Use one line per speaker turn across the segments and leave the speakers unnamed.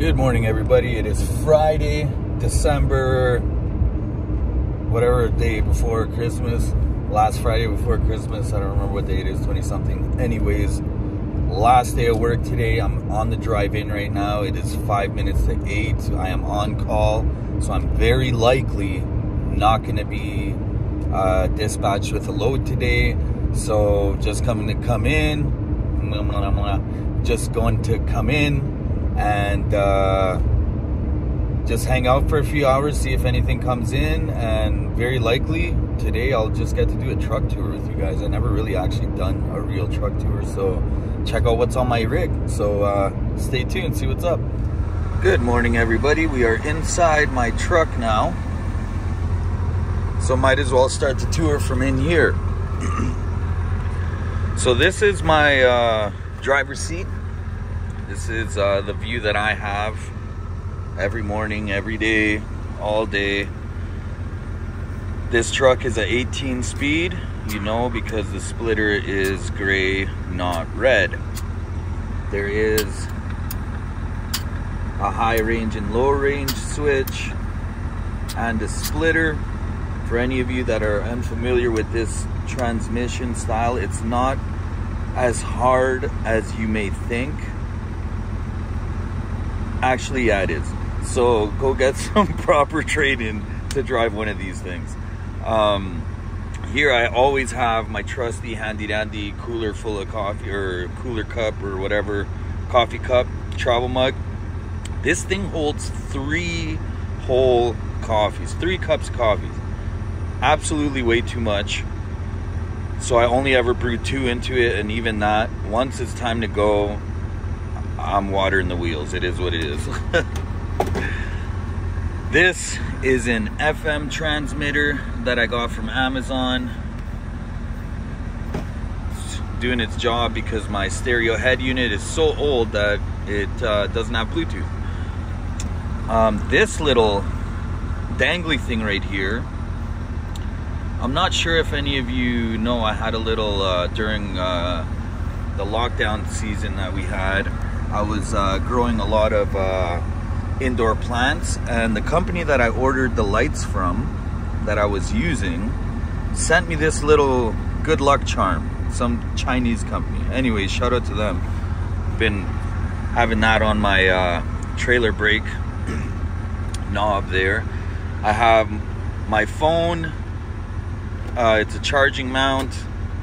Good morning, everybody. It is Friday, December, whatever day before Christmas. Last Friday before Christmas. I don't remember what day it is, 20-something. Anyways, last day of work today. I'm on the drive-in right now. It is 5 minutes to 8. I am on call, so I'm very likely not going to be dispatched with a load today. So just going to come in and just hang out for a few hours, see if anything comes in, and very likely today I'll just get to do a truck tour with you guys. I never really actually done a real truck tour, so check out what's on my rig. So stay tuned, see what's up. Good morning, everybody. We are inside my truck now, so might as well start the tour from in here. So this is my driver's seat. This is the view that I have every morning, every day, all day. This truck is an 18 speed, you know, because the splitter is gray, not red. There is a high range and low range switch and a splitter. For any of you that are unfamiliar with this transmission style, it's not as hard as you may think. Actually, yeah, it is. So go get some proper training to drive one of these things. Here I always have my trusty handy dandy cooler full of coffee, or cooler cup, or whatever, coffee cup, travel mug. This thing holds 3 whole coffees, 3 cups of coffees. Absolutely way too much. So I only ever brew 2 into it, and even that, once it's time to go, I'm watering the wheels. It is what it is. This is an FM transmitter that I got from Amazon. It's doing its job because my stereo head unit is so old that it doesn't have Bluetooth. This little dangly thing right here, I'm not sure if any of you know, I had a little, during the lockdown season that we had, I was growing a lot of indoor plants, and the company that I ordered the lights from that I was using sent me this little good luck charm, some Chinese company. Anyways, shout out to them. Been having that on my trailer brake knob there. I have my phone. It's a charging mount.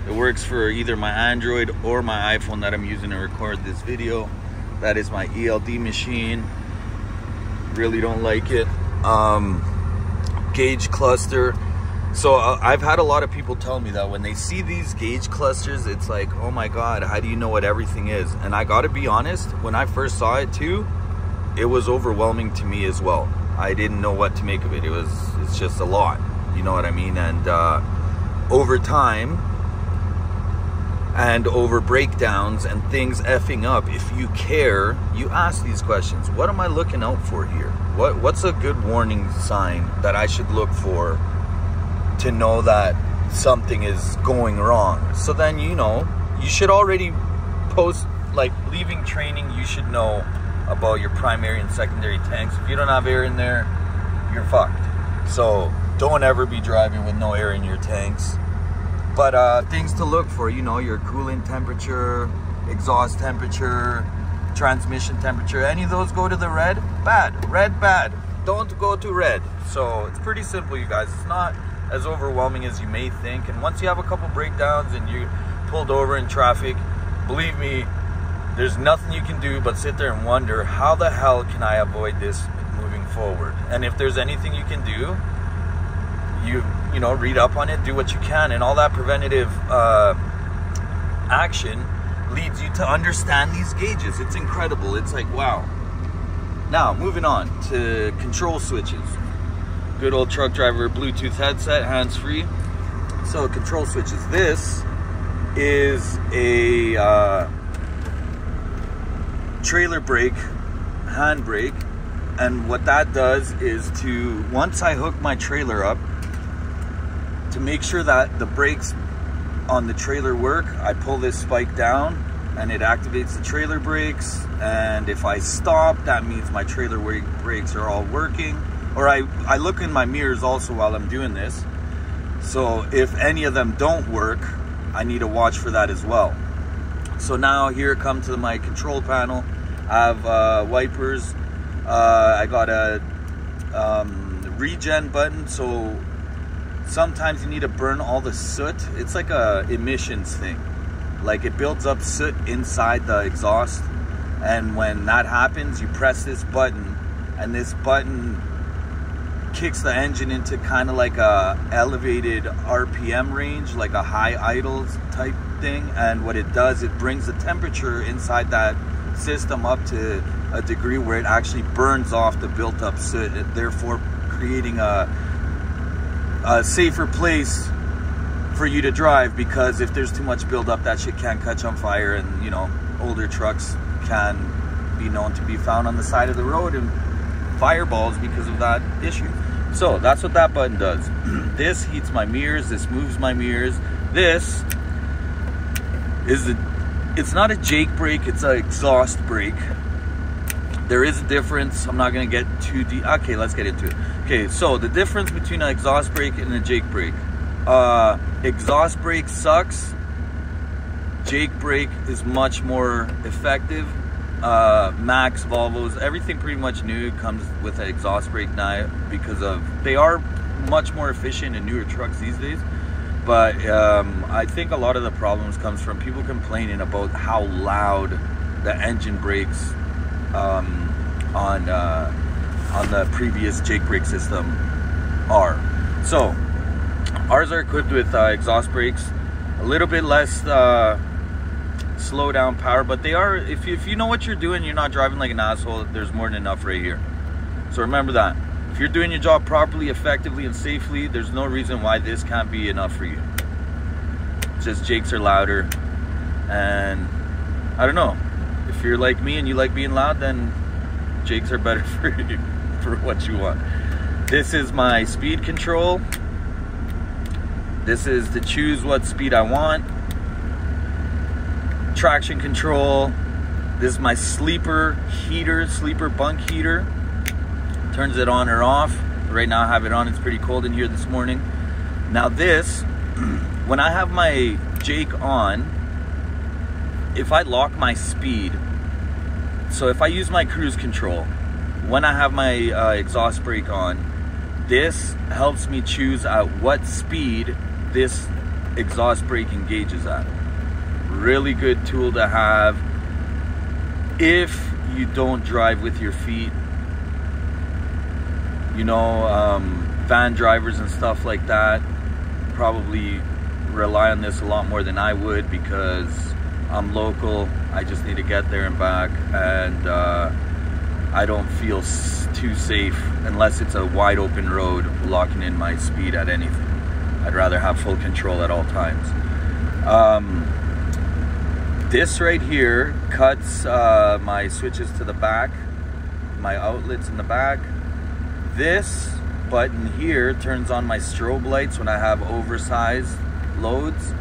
It works for either my Android or my iPhone that I'm using to record this video. That is my ELD machine. Really don't like it. Gauge cluster. So I've had a lot of people tell me that when they see these gauge clusters, it's like, oh my God, how do you know what everything is? And I gotta be honest, when I first saw it too, it was overwhelming to me as well. I didn't know what to make of it. It's just a lot, you know what I mean? And over time, and over breakdowns and things effing up, if you care, you ask these questions. What am I looking out for here? What's a good warning sign that I should look for to know that something is going wrong? So then, you know, you should already post, like leaving training, you should know about your primary and secondary tanks. If you don't have air in there, you're fucked. So don't ever be driving with no air in your tanks. But things to look for, you know, your coolant temperature, exhaust temperature, transmission temperature, any of those go to the red, bad. Red, bad. Don't go to red. So it's pretty simple, you guys. It's not as overwhelming as you may think. And once you have a couple breakdowns and you pulled over in traffic, believe me, there's nothing you can do but sit there and wonder, how the hell can I avoid this moving forward? And if there's anything you can do, you know, read up on it, do what you can, and all that preventative action leads you to understand these gauges. It's incredible. It's like, wow. Now, moving on to control switches. Good old truck driver Bluetooth headset, hands-free. So, control switches. This is a trailer brake, hand brake, and what that does is to, once I hook my trailer up, to make sure that the brakes on the trailer work, I pull this spike down and it activates the trailer brakes, and if I stop, that means my trailer brakes are all working. Or I look in my mirrors also while I'm doing this, so if any of them don't work, I need to watch for that as well. So now here come to my control panel. I have wipers. I got a regen button, so sometimes you need to burn all the soot. It's like a emissions thing. Like it builds up soot inside the exhaust, and when that happens, you press this button, and this button kicks the engine into kind of like a elevated RPM range, like a high idle type thing. And what it does, it brings the temperature inside that system up to a degree where it actually burns off the built up soot, therefore creating a safer place for you to drive. Because if there's too much buildup, that shit can catch on fire, and you know, older trucks can be known to be found on the side of the road and fireballs because of that issue. So that's what that button does. This heats my mirrors, this moves my mirrors. This is it's not a Jake brake, it's an exhaust brake. There is a difference. I'm not gonna get too deep. Okay, let's get into it. Okay, so the difference between an exhaust brake and a Jake brake. Exhaust brake sucks. Jake brake is much more effective. Max, Volvos, everything pretty much new comes with an exhaust brake now, because they are much more efficient in newer trucks these days. But I think a lot of the problems comes from people complaining about how loud the engine brakes on the previous Jake brake system are. So ours are equipped with exhaust brakes, a little bit less slow down power, but they are, if you know what you're doing, you're not driving like an asshole, there's more than enough right here. So remember that. If you're doing your job properly, effectively, and safely, there's no reason why this can't be enough for you. It's just Jakes are louder, and I don't know. If you're like me and you like being loud, then Jakes are better for you, for what you want. This is my speed control. This is to choose what speed I want. Traction control. This is my sleeper heater, sleeper bunk heater. Turns it on or off. Right now I have it on. It's pretty cold in here this morning. Now this, when I have my Jake on, if I lock my speed, so if I use my cruise control, when I have my exhaust brake on, this helps me choose at what speed this exhaust brake engages at. Really good tool to have if you don't drive with your feet. You know, van drivers and stuff like that probably rely on this a lot more than I would, because I'm local. I just need to get there and back, and I don't feel too safe unless it's a wide open road locking in my speed at anything. I'd rather have full control at all times. This right here cuts my switches to the back, my outlets in the back. This button here turns on my strobe lights when I have oversized loads.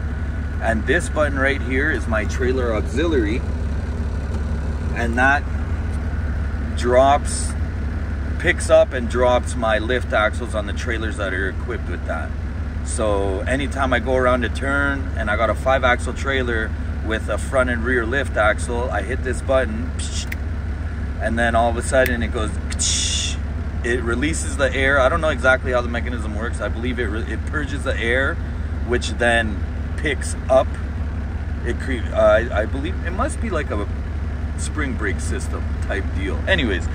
And this button right here is my trailer auxiliary. And that picks up and drops my lift axles on the trailers that are equipped with that. So anytime I go around a turn and I got a 5-axle trailer with a front and rear lift axle, I hit this button, and then all of a sudden it goes, it releases the air. I don't know exactly how the mechanism works. I believe it purges the air, which then picks up. I believe it must be like a spring brake system type deal. Anyways,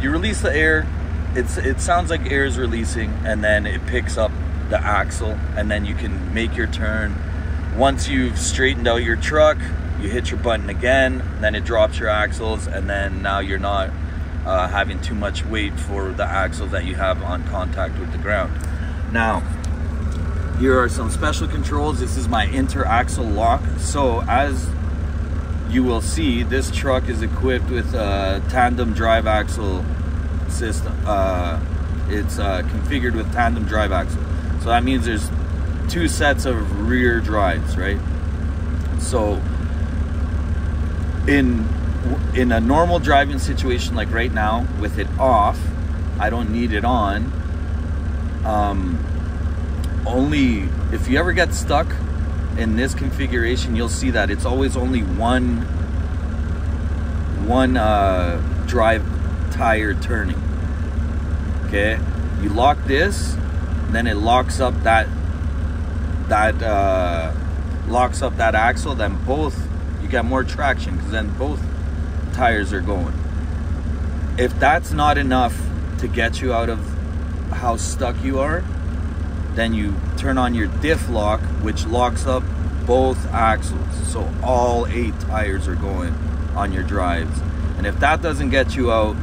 you release the air, it sounds like air is releasing, and then it picks up the axle, and then you can make your turn. Once you've straightened out your truck, you hit your button again, then it drops your axles, and then now you're not having too much weight for the axles that you have on contact with the ground. Now, here are some special controls. This is my inter-axle lock. So as you will see, this truck is equipped with a tandem drive axle system. It's configured with tandem drive axle. So that means there's 2 sets of rear drives, right? So in a normal driving situation like right now with it off, I don't need it on. Only if you ever get stuck in this configuration, you'll see that it's always only one drive tire turning. Okay, you lock this, then it locks up that axle, then both, you get more traction because then both tires are going. If that's not enough to get you out of how stuck you are, then you turn on your diff lock, which locks up both axles, so all 8 tires are going on your drives. And if that doesn't get you out,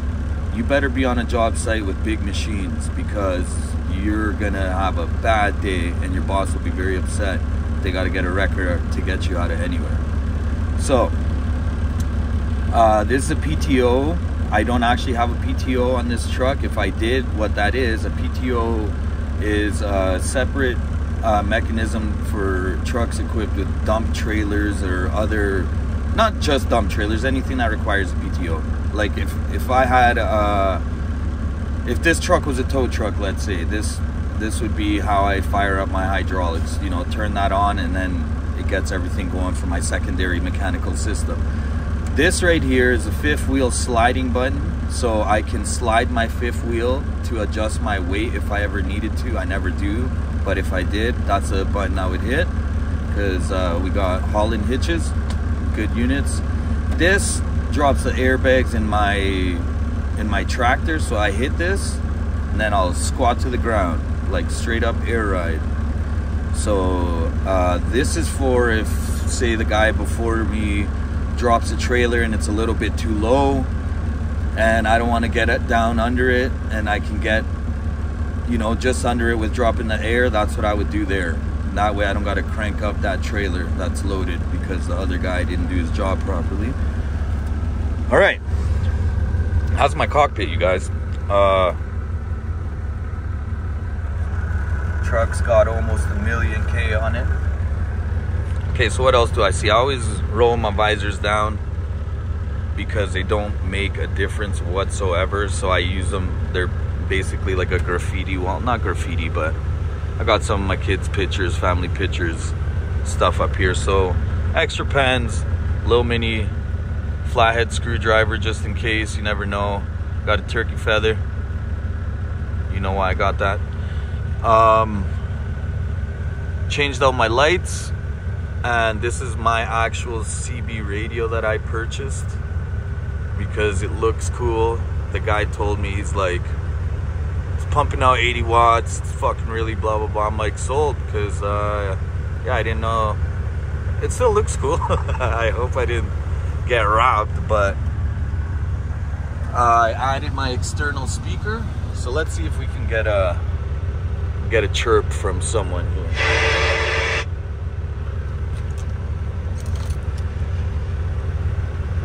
you better be on a job site with big machines, because you're gonna have a bad day and your boss will be very upset. They got to get a wrecker to get you out of anywhere. So this is a PTO. I don't actually have a PTO on this truck. If I did, what that is, a PTO is a separate mechanism for trucks equipped with dump trailers or other, not just dump trailers, anything that requires a PTO. Like if I had if this truck was a tow truck, let's say, this would be how I fire up my hydraulics. You know, turn that on and then it gets everything going for my secondary mechanical system. This right here is a 5th wheel sliding button, so I can slide my 5th wheel to adjust my weight if I ever needed to. I never do, but if I did, that's a button I would hit, because we got Holland hitches, good units. This drops the airbags in my tractor, so I hit this and then I'll squat to the ground, like straight up air ride. So this is for if, say, the guy before me drops a trailer and it's a little bit too low and I don't want to get it down under it, and I can get, you know, just under it with dropping the air. That's what I would do there. That way I don't got to crank up that trailer that's loaded because the other guy didn't do his job properly. All right, how's my cockpit, you guys? Truck's got almost 1 million K on it. Okay, so what else do I see? I always roll my visors down because they don't make a difference whatsoever, so I use them. They're basically like a graffiti wall. Not graffiti, but I got some of my kids' pictures, family pictures, stuff up here. So extra pens, little mini flathead screwdriver just in case, you never know. Got a turkey feather. You know why I got that. Changed out my lights, and this is my actual CB radio that I purchased because it looks cool. The guy told me, he's like, it's pumping out 80 watts, it's fucking really blah blah blah. I'm like, sold, because yeah, I didn't know. It still looks cool. I hope I didn't get robbed. But I added my external speaker, so let's see if we can get a chirp from someone here.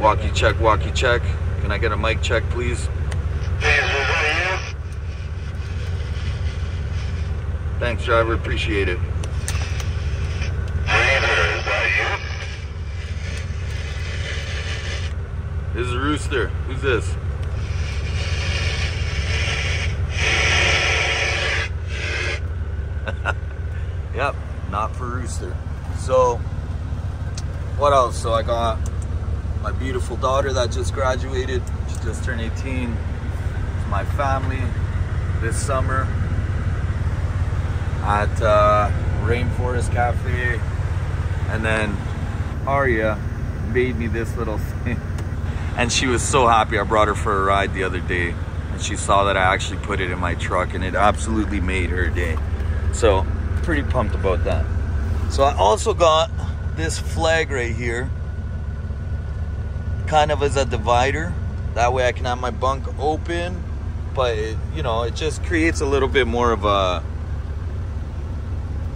Walkie check, walkie check. Can I get a mic check, please? Thanks, driver, appreciate it. This is Rooster. Who's this? Yep, not for Rooster. So, what else? So I got my beautiful daughter that just graduated. She just turned 18. It's my family this summer at Rainforest Cafe. And then Arya made me this little thing. And she was so happy. I brought her for a ride the other day, and she saw that I actually put it in my truck, and it absolutely made her day. So, pretty pumped about that. So I also got this flag right here, kind of as a divider. That way I can have my bunk open, but it, you know, it just creates a little bit more of a,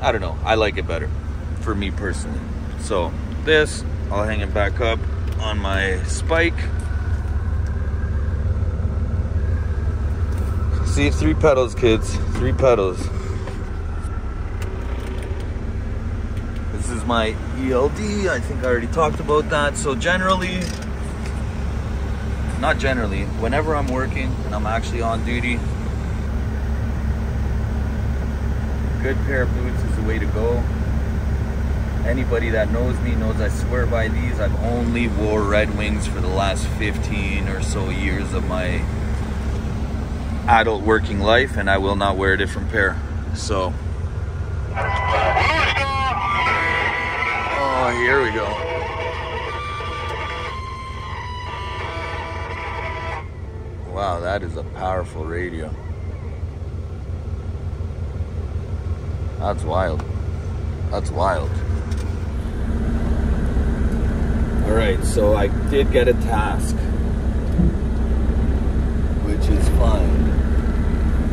I don't know, I like it better for me personally. So this, I'll hang it back up on my spike. See, 3 pedals, kids, 3 pedals. This is my ELD. I think I already talked about that. So generally, not generally, whenever I'm working and I'm actually on duty, good pair of boots is the way to go. Anybody that knows me knows I swear by these. I've only wore Red Wings for the last 15 or so years of my adult working life, and I will not wear a different pair. So, oh, here we go. Wow, that is a powerful radio. That's wild. That's wild. All right, so I did get a task, which is fine.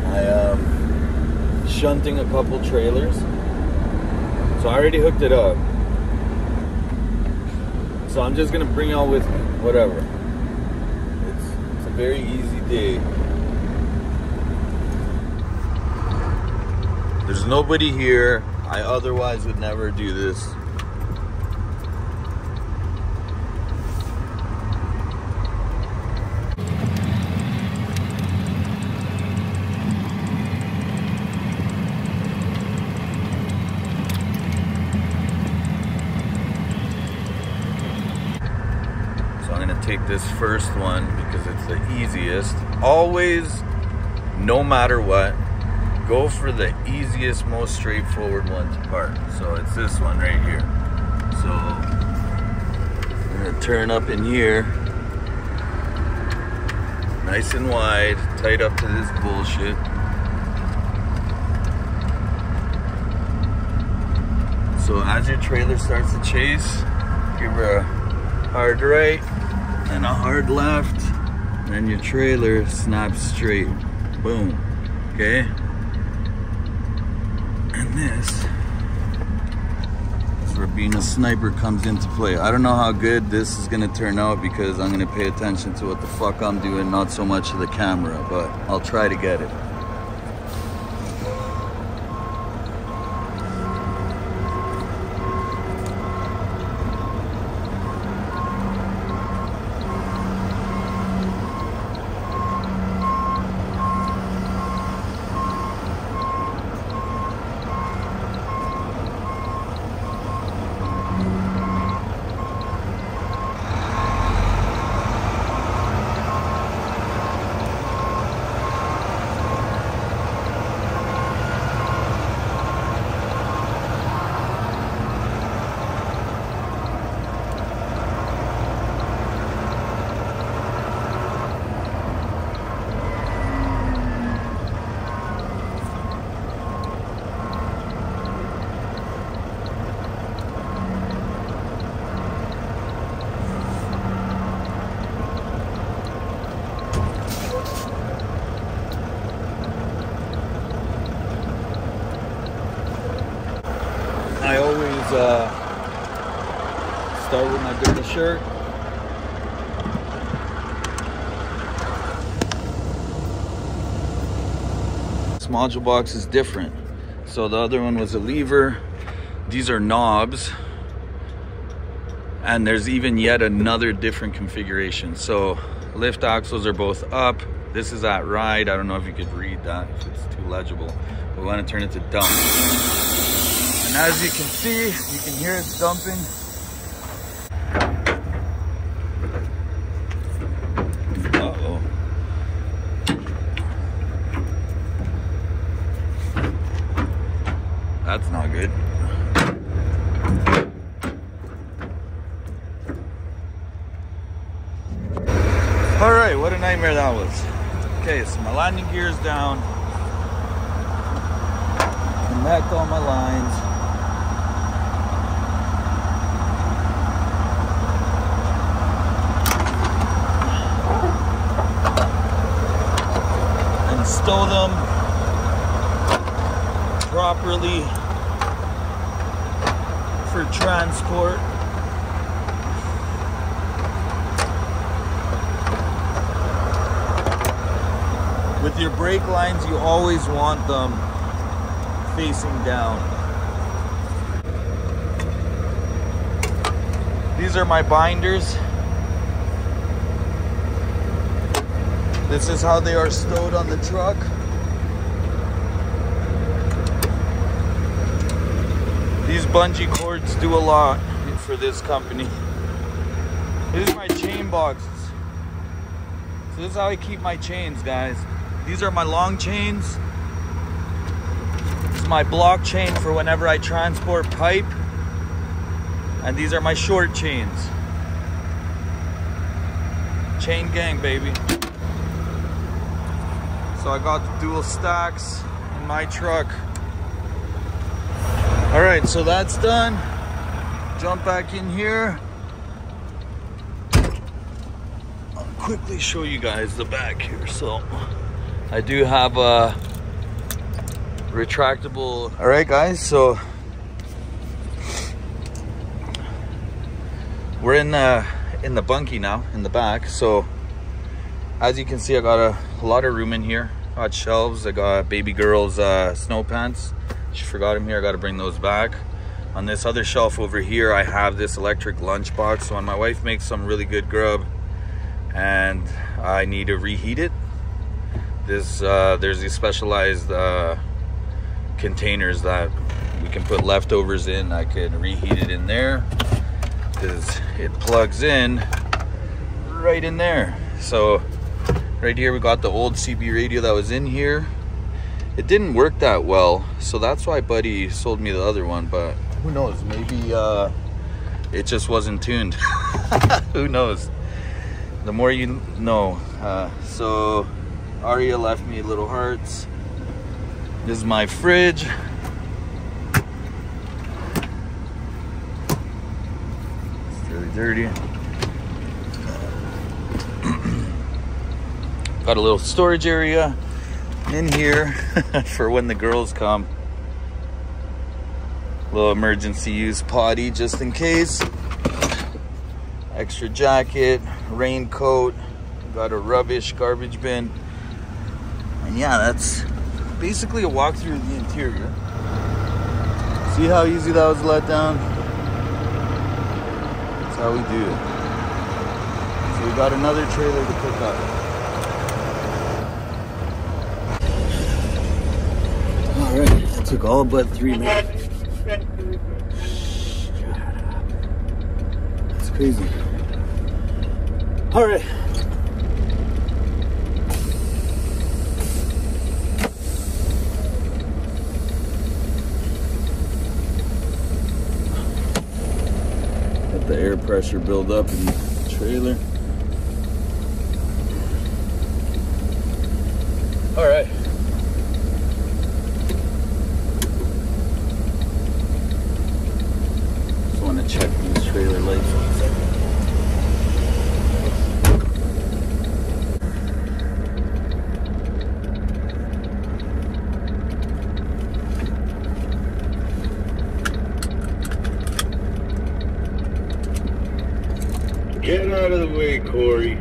I am shunting a couple trailers. So I already hooked it up. So I'm just gonna bring y'all with me, whatever. It's a very easy day. There's nobody here. I otherwise would never do this. So I'm gonna take this first one because it's the easiest. Always, no matter what, go for the easiest, most straightforward one to park. So it's this one right here. So I'm gonna turn up in here, nice and wide, tight up to this bullshit. So as your trailer starts to chase, give her a hard right and a hard left, and your trailer snaps straight. Boom. Okay? And this is where being a sniper comes into play. I don't know how good this is gonna turn out because I'm gonna pay attention to what the fuck I'm doing, not so much to the camera, but I'll try to get it. I always start with my dirty shirt. This module box is different. So the other one was a lever. These are knobs. And there's even yet another different configuration. So lift axles are both up. This is at ride. I don't know if you could read that, if it's too legible. We want to turn it to dump. And as you can see, you can hear it dumping. Uh-oh. That's not good. All right, what a nightmare that was. Okay, so my landing gear is down. Connect all my lines. Stow them properly for transport. With your brake lines, you always want them facing down. These are my binders. This is how they are stowed on the truck. These bungee cords do a lot for this company. This is my chain boxes. So this is how I keep my chains, guys. These are my long chains. This is my block chain for whenever I transport pipe. And these are my short chains. Chain gang, baby. So I got the dual stacks in my truck. All right, so that's done. Jump back in here. I'll quickly show you guys the back here. So I do have a retractable. All right, guys, so we're in the bunkie now, in the back. So as you can see, I got a lot of room in here. I got shelves. I got baby girl's snow pants. She forgot them here. I got to bring those back. On this other shelf over here, I have this electric lunchbox. So when my wife makes some really good grub and I need to reheat it, there's these specialized containers that we can put leftovers in. I can reheat it in there because it plugs in right in there. So right here we got the old CB radio that was in here. It didn't work that well, so that's why Buddy sold me the other one, but who knows, maybe it just wasn't tuned. Who knows? The more you know. So Aria left me little hearts. This is my fridge. It's really dirty. Got a little storage area in here for when the girls come. Little emergency use potty just in case. Extra jacket, raincoat, got a rubbish garbage bin. And yeah, that's basically a walkthrough of the interior. See how easy that was let down? That's how we do it. So we got another trailer to pick up. Alright, that took all but 3 minutes. That's crazy. Alright. Let the air pressure build up in the trailer. Alright. Check these trailer lights for a second. Get out of the way, Corey.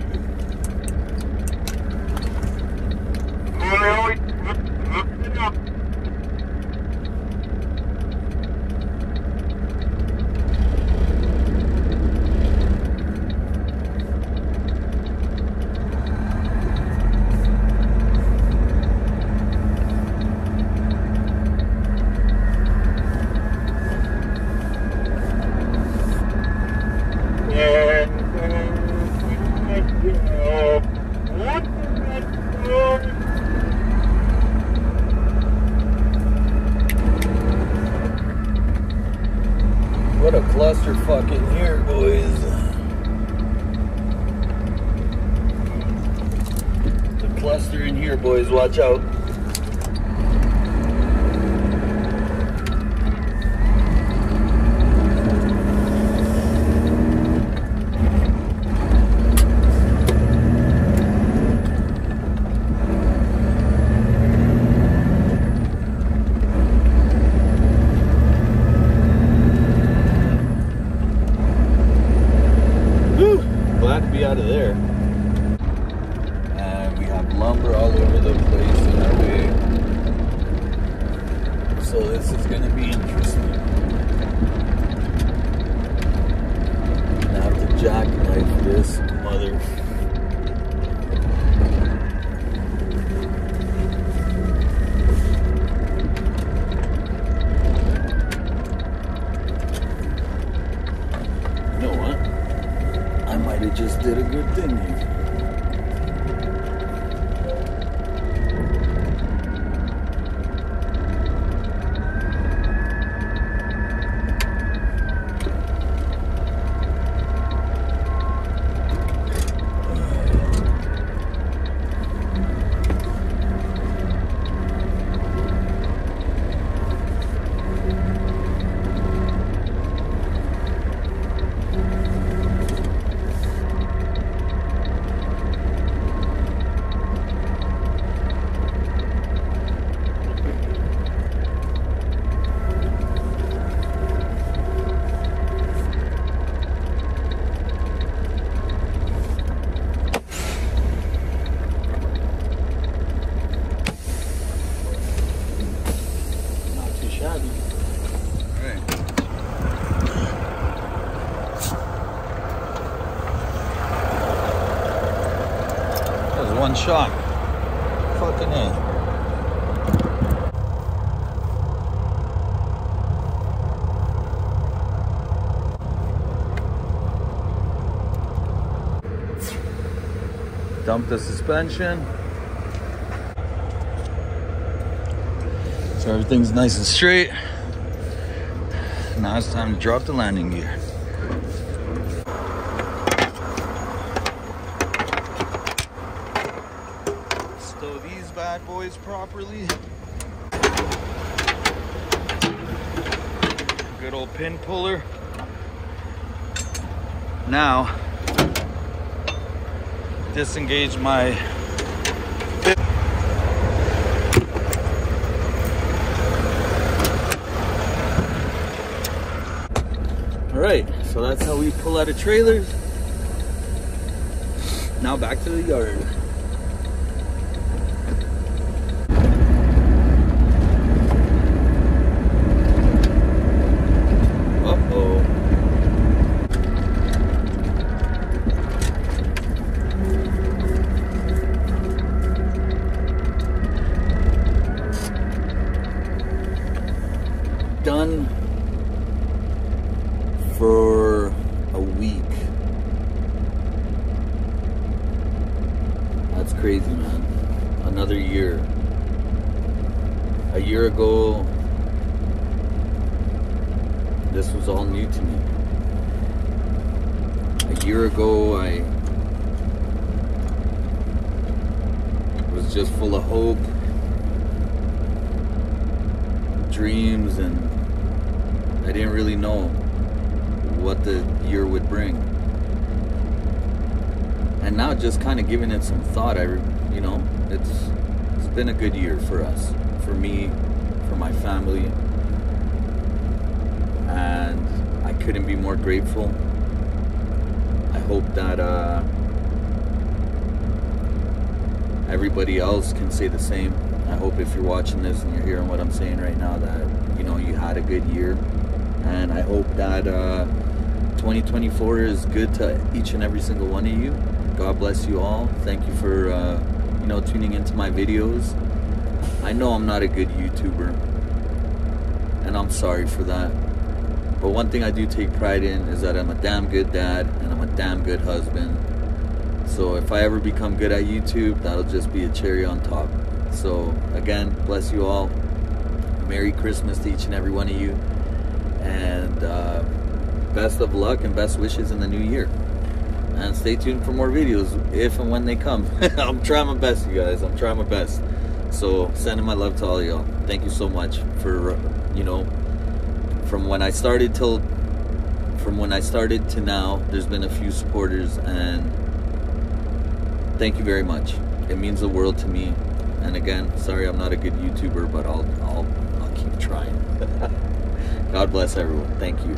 What a clusterfuck in here, boys. The cluster in here, boys. Watch out. Out of there, and we have lumber all over the place in our shot. Fucking A. Dump the suspension. So everything's nice and straight. Now it's time to drop the landing gear. Stow these bad boys properly. Good old pin puller. Now, disengage my bit. All right, so that's how we pull out of trailers. Now back to the yard. Uh-oh. Done for a week. That's crazy, man. Another year. A year ago, this was all new to me. A year ago, I was just full of hope, dreams, and I didn't really know what the year would bring. And now just kind of giving it some thought, you know, it's been a good year for us, for me, for my family, and I couldn't be more grateful. I hope that everybody else can say the same. I hope if you're watching this and you're hearing what I'm saying right now, that, you know, you had a good year. And I hope that 2024 is good to each and every single one of you. God bless you all. Thank you for, you know, tuning into my videos. I know I'm not a good YouTuber, and I'm sorry for that. But one thing I do take pride in is that I'm a damn good dad and I'm a damn good husband. So if I ever become good at YouTube, that'll just be a cherry on top. So again, bless you all. Merry Christmas to each and every one of you. And best of luck and best wishes in the new year. And stay tuned for more videos if and when they come. I'm trying my best, you guys. I'm trying my best. So sending my love to all y'all. Thank you so much for, you know, from when I started to now, there's been a few supporters, and thank you very much. It means the world to me. And again, sorry I'm not a good YouTuber, but I'll keep trying. God bless everyone. Thank you.